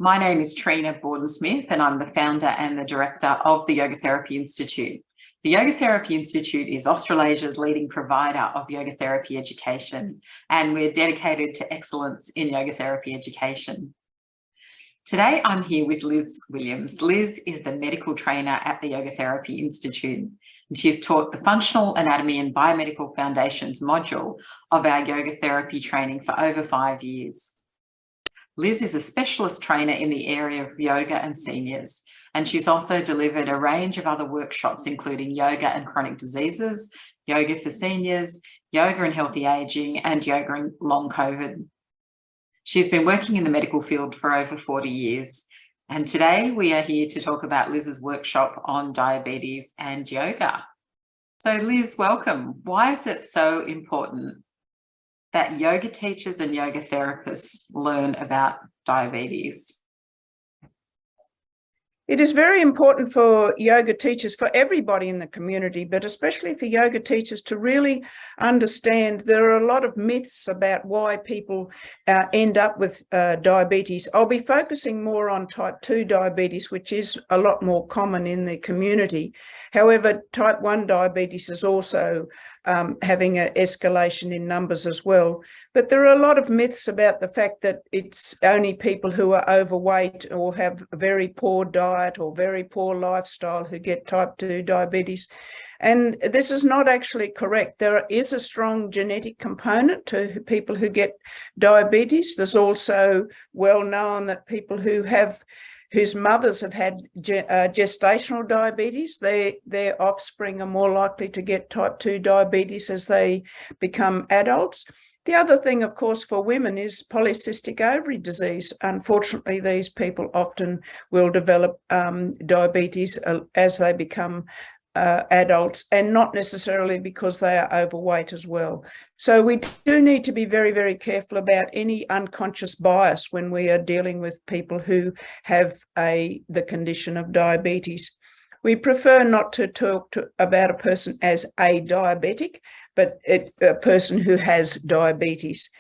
My name is Trina Borden-Smith, and I'm the founder and the director of the Yoga Therapy Institute. The Yoga Therapy Institute is Australasia's leading provider of yoga therapy education, and we're dedicated to excellence in yoga therapy education. Today, I'm here with Liz Williams. Liz is the medical trainer at the Yoga Therapy Institute, and she's taught the Functional Anatomy and Biomedical Foundations module of our yoga therapy training for over 5 years. Liz is a specialist trainer in the area of yoga and seniors, and she's also delivered a range of other workshops, including yoga and chronic diseases, yoga for seniors, yoga and healthy aging, and yoga and long COVID. She's been working in the medical field for over 40 years, and today we are here to talk about Liz's workshop on diabetes and yoga. So Liz, welcome. Why is it so important that yoga teachers and yoga therapists learn about diabetes? It is very important for yoga teachers, for everybody in the community, but especially for yoga teachers to really understand there are a lot of myths about why people end up with diabetes. I'll be focusing more on type 2 diabetes, which is a lot more common in the community. However, type 1 diabetes is also having an escalation in numbers as well. But there are a lot of myths about the fact that it's only people who are overweight or have a very poor diet or very poor lifestyle who get type 2 diabetes. And this is not actually correct. There is a strong genetic component to people who get diabetes. There's also well known that people whose mothers have had gestational diabetes, their offspring are more likely to get type 2 diabetes as they become adults. The other thing, of course, for women is polycystic ovary disease. Unfortunately, these people often will develop diabetes as they become adults, and not necessarily because they are overweight as well. So we do need to be very, very careful about any unconscious bias when we are dealing with people who have the condition of diabetes. We prefer not to talk about a person as a diabetic, but a person who has diabetes.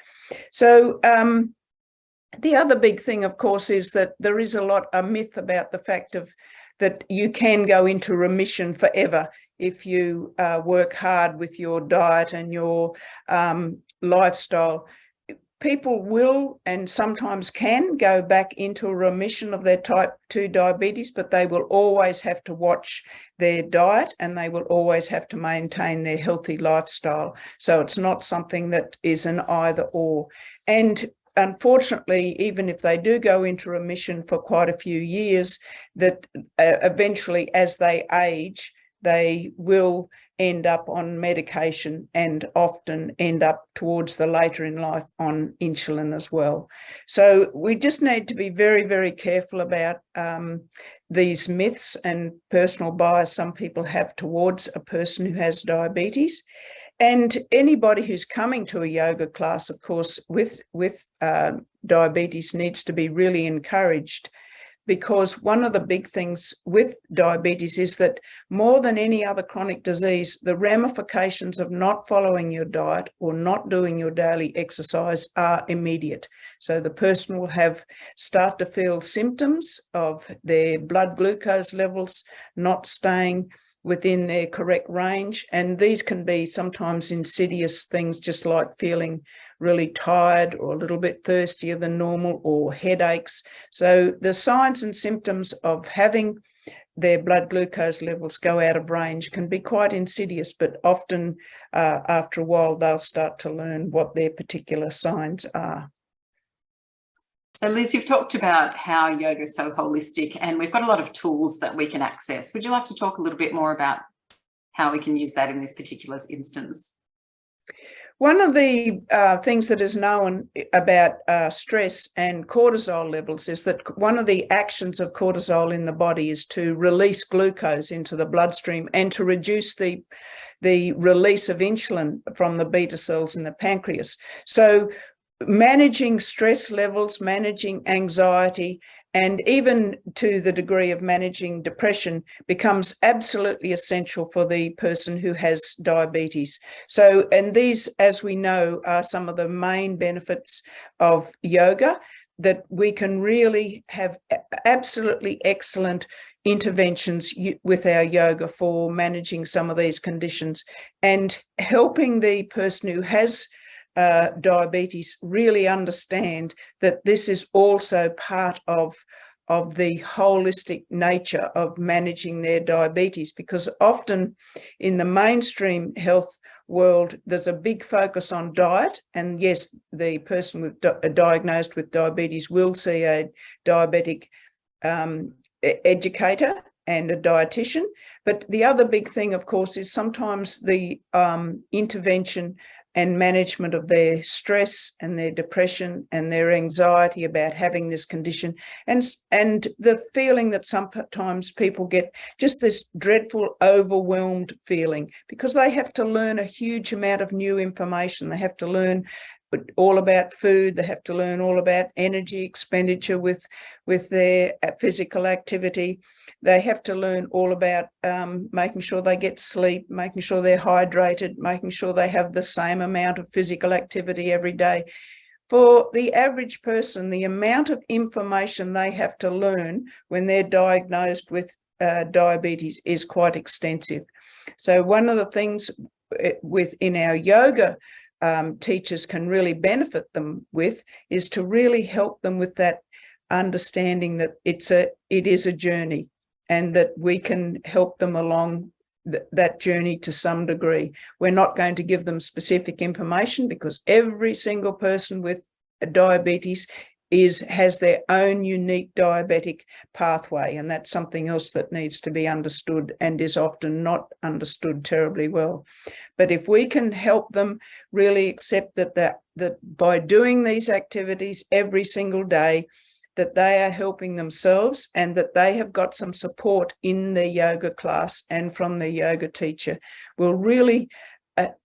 So the other big thing, of course, is that there is a myth about the fact that you can go into remission forever if you work hard with your diet and your lifestyle. People will and sometimes can go back into a remission of their type 2 diabetes, but they will always have to watch their diet and they will always have to maintain their healthy lifestyle. So it's not something that is an either or. And unfortunately, even if they do go into remission for quite a few years, that eventually as they age, they will end up on medication and often end up towards the later in life on insulin as well. So we just need to be very, very careful about these myths and personal bias some people have towards a person who has diabetes. And anybody who's coming to a yoga class, of course, with diabetes needs to be really encouraged, because one of the big things with diabetes is that more than any other chronic disease, the ramifications of not following your diet or not doing your daily exercise are immediate. So the person will start to feel symptoms of their blood glucose levels not staying within their correct range. And these can be sometimes insidious things, just like feeling really tired or a little bit thirstier than normal, or headaches. So the signs and symptoms of having their blood glucose levels go out of range can be quite insidious, but often after a while they'll start to learn what their particular signs are. So Liz, you've talked about how yoga is so holistic, and we've got a lot of tools that we can access. Would you like to talk a little bit more about how we can use that in this particular instance? One of the things that is known about stress and cortisol levels is that one of the actions of cortisol in the body is to release glucose into the bloodstream and to reduce the release of insulin from the beta cells in the pancreas. So managing stress levels, managing anxiety, and even to the degree of managing depression becomes absolutely essential for the person who has diabetes. So, and these, as we know, are some of the main benefits of yoga. that we can really have absolutely excellent interventions with our yoga for managing some of these conditions and helping the person who has diabetes really understand that this is also part of the holistic nature of managing their diabetes, because often in the mainstream health world, there's a big focus on diet. And yes, the person with diagnosed with diabetes will see a diabetic educator and a dietitian. But the other big thing, of course, is sometimes the intervention and management of their stress and their depression and their anxiety about having this condition, and the feeling that sometimes people get just this dreadful overwhelmed feeling because they have to learn a huge amount of new information. They have to learn all about food. They have to learn all about energy expenditure with their physical activity. They have to learn all about making sure they get sleep, making sure they're hydrated, making sure they have the same amount of physical activity every day. For the average person, the amount of information they have to learn when they're diagnosed with diabetes is quite extensive. So one of the things within our yoga teachers can really benefit them with is to really help them with that understanding that it is a journey, and that we can help them along that journey to some degree. We're not going to give them specific information because every single person with diabetes has their own unique diabetic pathway, and that's something else that needs to be understood and is often not understood terribly well. But if we can help them really accept that by doing these activities every single day, that they are helping themselves and that they have got some support in their yoga class and from their yoga teacher, will really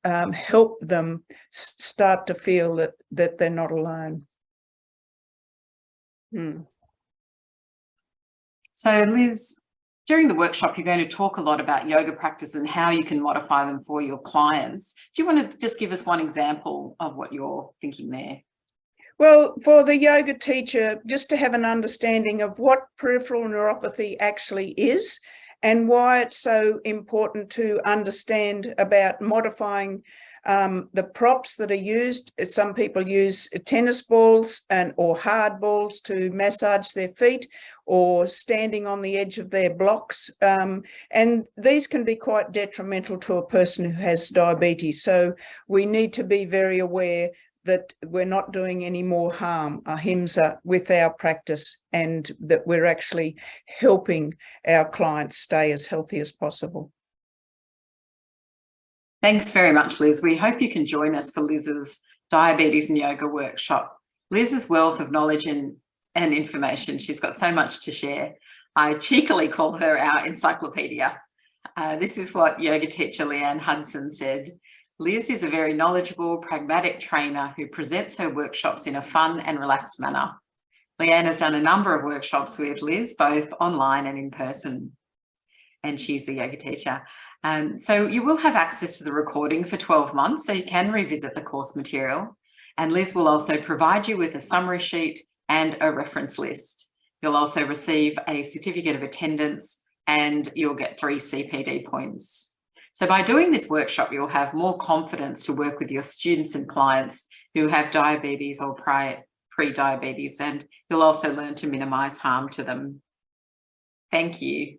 help them start to feel that they're not alone. So Liz, during the workshop, you're going to talk a lot about yoga practice and how you can modify them for your clients. Do you want to just give us one example of what you're thinking there? Well, for the yoga teacher, just to have an understanding of what peripheral neuropathy actually is and why it's so important to understand about modifying the props that are used. Some people use tennis balls or hard balls to massage their feet, or standing on the edge of their blocks. And these can be quite detrimental to a person who has diabetes. So we need to be very aware that we're not doing any more harm, ahimsa, with our practice, and that we're actually helping our clients stay as healthy as possible. Thanks very much, Liz. We hope you can join us for Liz's diabetes and yoga workshop. Liz's wealth of knowledge and information, she's got so much to share. I cheekily call her our encyclopedia. This is what yoga teacher Leanne Hudson said. Liz is a very knowledgeable, pragmatic trainer who presents her workshops in a fun and relaxed manner. Leanne has done a number of workshops with Liz, both online and in person, and she's a yoga teacher. So you will have access to the recording for 12 months, so you can revisit the course material. And Liz will also provide you with a summary sheet and a reference list. You'll also receive a certificate of attendance and you'll get 3 CPD points. So by doing this workshop, you'll have more confidence to work with your students and clients who have diabetes or pre-diabetes, and you'll also learn to minimise harm to them. Thank you.